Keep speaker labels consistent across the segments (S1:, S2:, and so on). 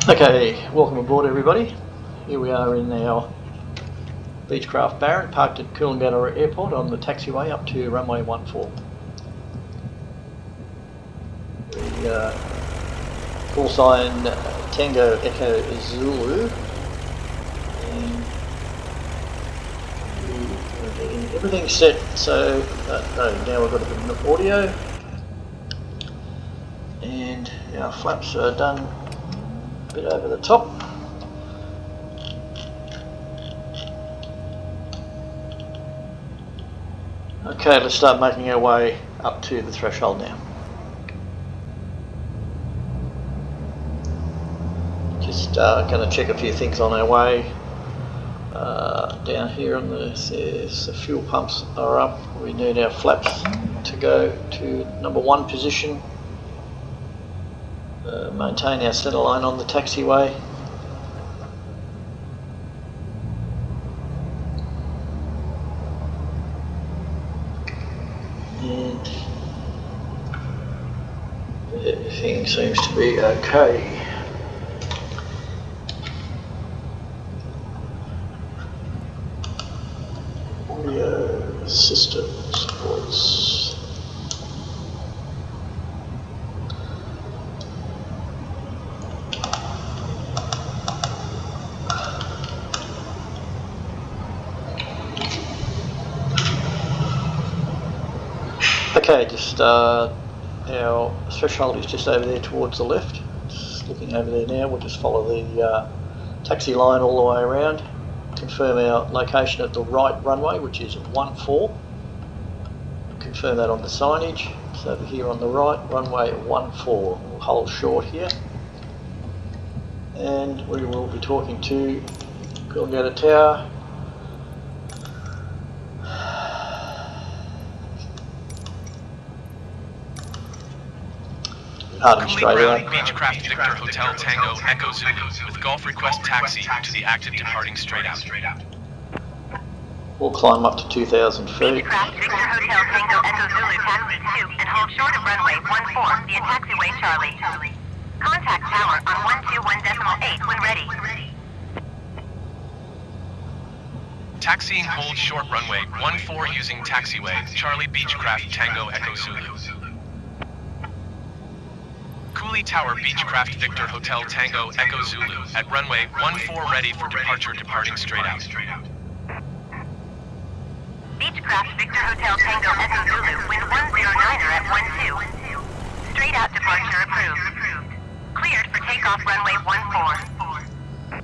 S1: Okay, welcome aboard everybody. Here we are in our Beechcraft Baron, parked at Coolangatta Airport on the taxiway up to runway 14. The call sign Tango Echo Zulu, and everything's set, so now we've got a bit of audio and our flaps are done a bit over the top. Okay, let's start making our way up to the threshold now. Just going to check a few things on our way. Down here on the fuel pumps are up. We need our flaps to go to number 1 position. Maintain our centre line on the taxiway. And everything seems to be okay. Audio systems, voice. Okay, just our threshold is just over there towards the left. Just looking over there now, we'll just follow the taxi line all the way around. Confirm our location at the right runway, which is 14. Confirm that on the signage. It's over here on the right, runway 14. We'll hold short here. And we will be talking to Coolangatta Tower.
S2: Straight out. Beechcraft Victor Hotel Tango Echo Zulu with golf request taxi to the active departing straight out.
S1: We'll climb up to 2,000 feet.
S3: Beechcraft Victor Hotel Tango Echo Zulu taxi 2 and hold short of runway 14 via taxiway Charlie. Contact tower on 121.8 when ready.
S2: Taxiing hold short runway 14 using taxiway Charlie Beechcraft Tango Echo Zulu. Cooley Tower Beechcraft Victor Hotel Tango Echo Zulu at runway 14 ready for departure departing straight out.
S3: Beechcraft Victor Hotel Tango Echo Zulu wind 109er at 12. Straight out departure approved. Cleared for takeoff runway 14.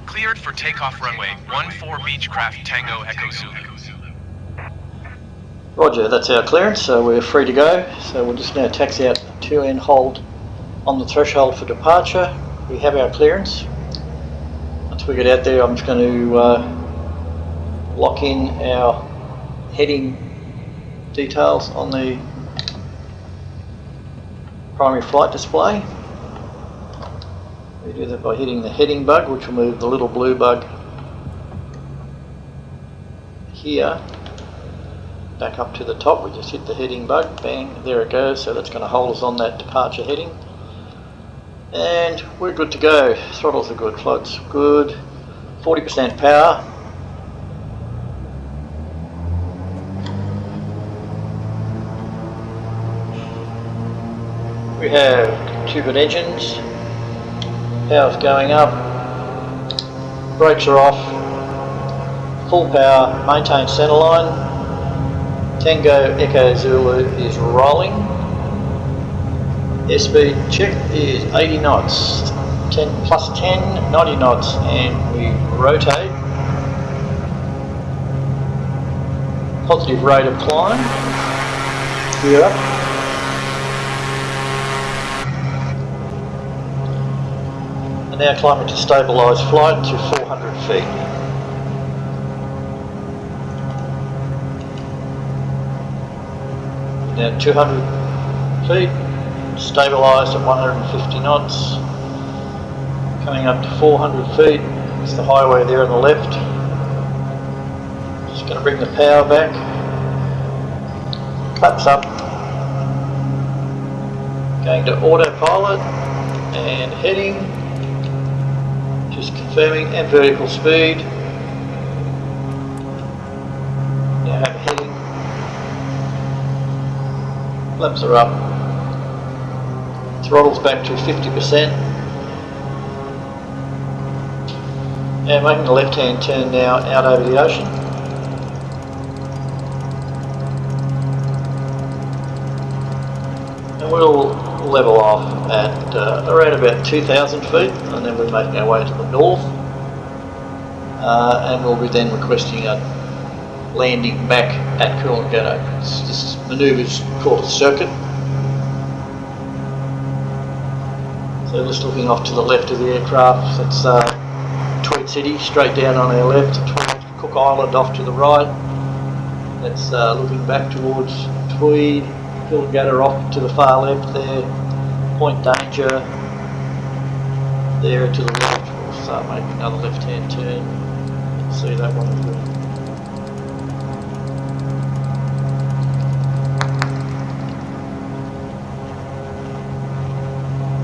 S2: Cleared for takeoff runway 14 Beechcraft Tango Echo Zulu.
S1: Roger, that's our clearance, so we're free to go. So we'll just now taxi out to and hold on the threshold for departure. We have our clearance. Once we get out there, I'm just going to lock in our heading details on the primary flight display. We do that by hitting the heading bug, which will move the little blue bug here back up to the top. We just hit the heading bug, bang, there it goes. So that's going to hold us on that departure heading. And we're good to go. Throttles are good, floats good, 40% power. We have 2 good engines, power's going up, brakes are off, full power, maintain centre line. Tango Echo Zulu is rolling. Airspeed check is 80 knots, 10 plus 10, 90 knots, and we rotate. Positive rate of climb. Gear up. And now climbing to stabilised flight to 400 feet. Now 200 feet, stabilised at 150 knots. Coming up to 400 feet, it's the highway there on the left. Just going to bring the power back. Claps up. Going to autopilot and heading, just confirming, and vertical speed. Now have heading. Flaps are up. Throttle's back to 50%. And making a left-hand turn now out over the ocean. And we'll level off at around about 2,000 feet, and then we're making our way to the north. And we'll be then requesting a landing back at Coolangatta. This manoeuvre is called a circuit. So just looking off to the left of the aircraft, that's Tweed City, straight down on our left, Cook Island off to the right. That's looking back towards Tweed, Coolangatta off to the far left there, Point Danger there to the left. We'll start making another left-hand turn. See that one as well.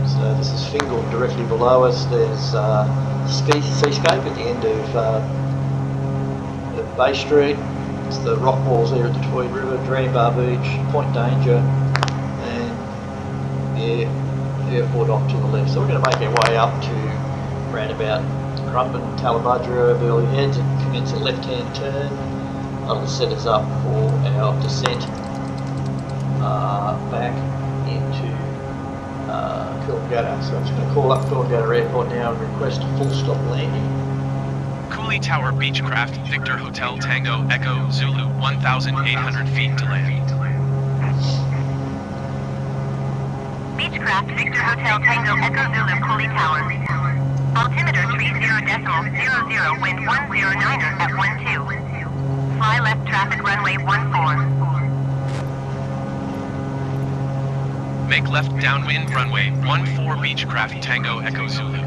S1: So this is Fingal directly below us. There's seascape at the end of Bay Street. It's the rock walls there at the Tweed River, Drambar Beach, Point Danger, and the airport off to the left. So we're going to make our way up to around about Currumbin, Tallabudgera, Burleigh Heads, and commence a left-hand turn. That'll set us up for our descent back into Coolangatta. So I'm just going to call up Coolangatta Airport now and request a full stop landing.
S2: Coolie Tower Beechcraft Victor Hotel Tango Echo Zulu 1,800 feet to land.
S3: Beechcraft Victor Hotel Tango Echo Zulu Coolie Tower. Altimeter 30.00, wind 109er at 12. Fly left traffic runway 14.
S2: Make left downwind runway 14 Beechcraft Tango Echo Zulu.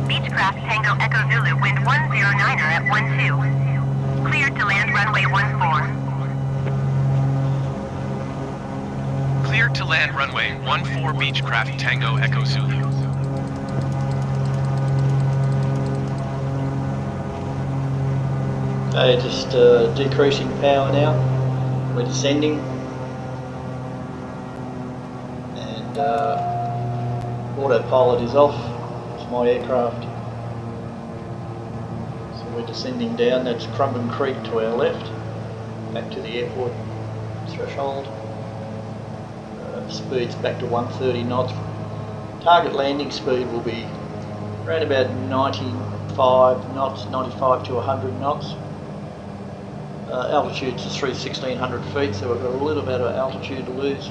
S3: Beechcraft Tango Echo Zulu, wind 109er at 12. Cleared to land runway 14.
S2: Cleared to land runway 14 Beechcraft Tango Echo Zulu.
S1: Okay, just decreasing power now. We're descending. And autopilot is off. It's my aircraft. So we're descending down. That's Currumbin Creek to our left. Back to the airport threshold. Speed's back to 130 knots. Target landing speed will be around about 95 knots, 95 to 100 knots. Altitude's just 1,600 feet, so we've got a little bit of altitude to lose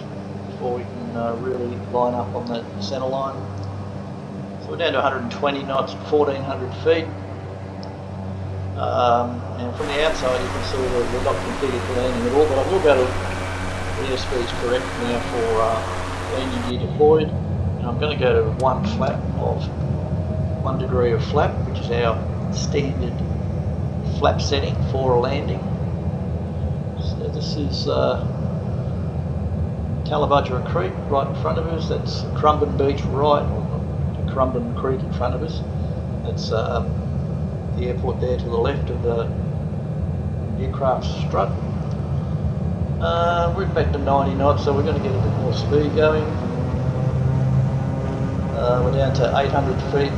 S1: before we can really line up on that centre line. So we're down to 120 knots, 1,400 feet. And from the outside you can see that we're not configured for landing at all, but I will go to the airspeed's correct now for landing gear deployed. And I'm going to go to 1 degree of flap, which is our standard flap setting for a landing. So this is Tallabudgera Creek right in front of us. That's Currumbin Beach right, or Currumbin Creek in front of us. That's the airport there to the left of the aircraft strut. We're back to 90 knots, so we're going to get a bit more speed going. We're down to 800 feet.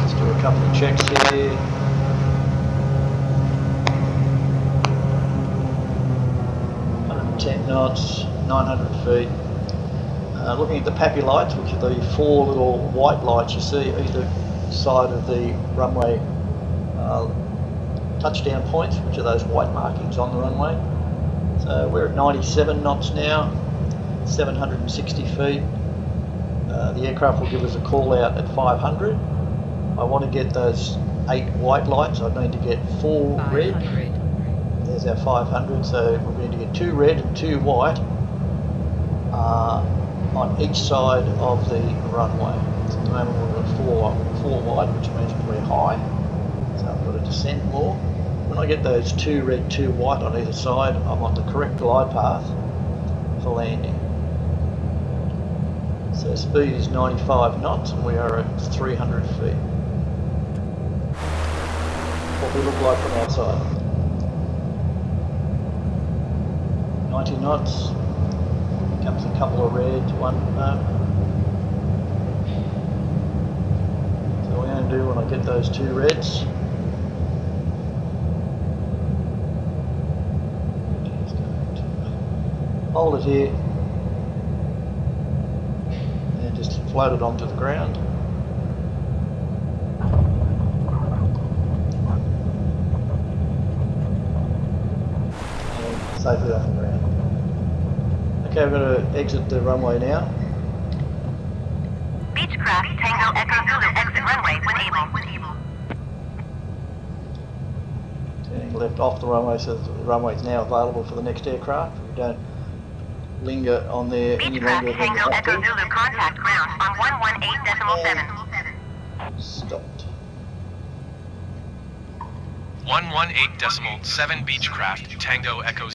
S1: Let's do a couple of checks here. Knots, 900 feet. Looking at the PAPI lights, which are the 4 little white lights you see either side of the runway touchdown points, which are those white markings on the runway. So we're at 97 knots now, 760 feet. The aircraft will give us a call out at 500. I want to get those 8 white lights. I need to get 4 red. There's our 500, so we're going to get 2 red and 2 white on each side of the runway. So at the moment we've got 4 white, which means we're high, so I've got to descend more. When I get those 2 red, 2 white on either side, I'm on the correct glide path for landing. So speed is 95 knots and we are at 300 feet. What we look like from outside. 90 knots, comes a couple of reds, 1 no. So what I'm going to do when I get those 2 reds, just going to hold it here and just float it onto the ground. Safely on the ground. Okay, we're going to exit the runway now.
S3: Beechcraft Tango Echo Zulu exit runway when able.
S1: Turning left off the runway, so the runway is now available for the next aircraft. We don't linger on there any longer
S3: Beechcraft
S1: than we
S3: Tango
S1: have
S3: Echo
S1: to.
S3: Zulu contact ground on 118.7.
S1: Stopped.
S2: 118.7 Beechcraft Tango Echo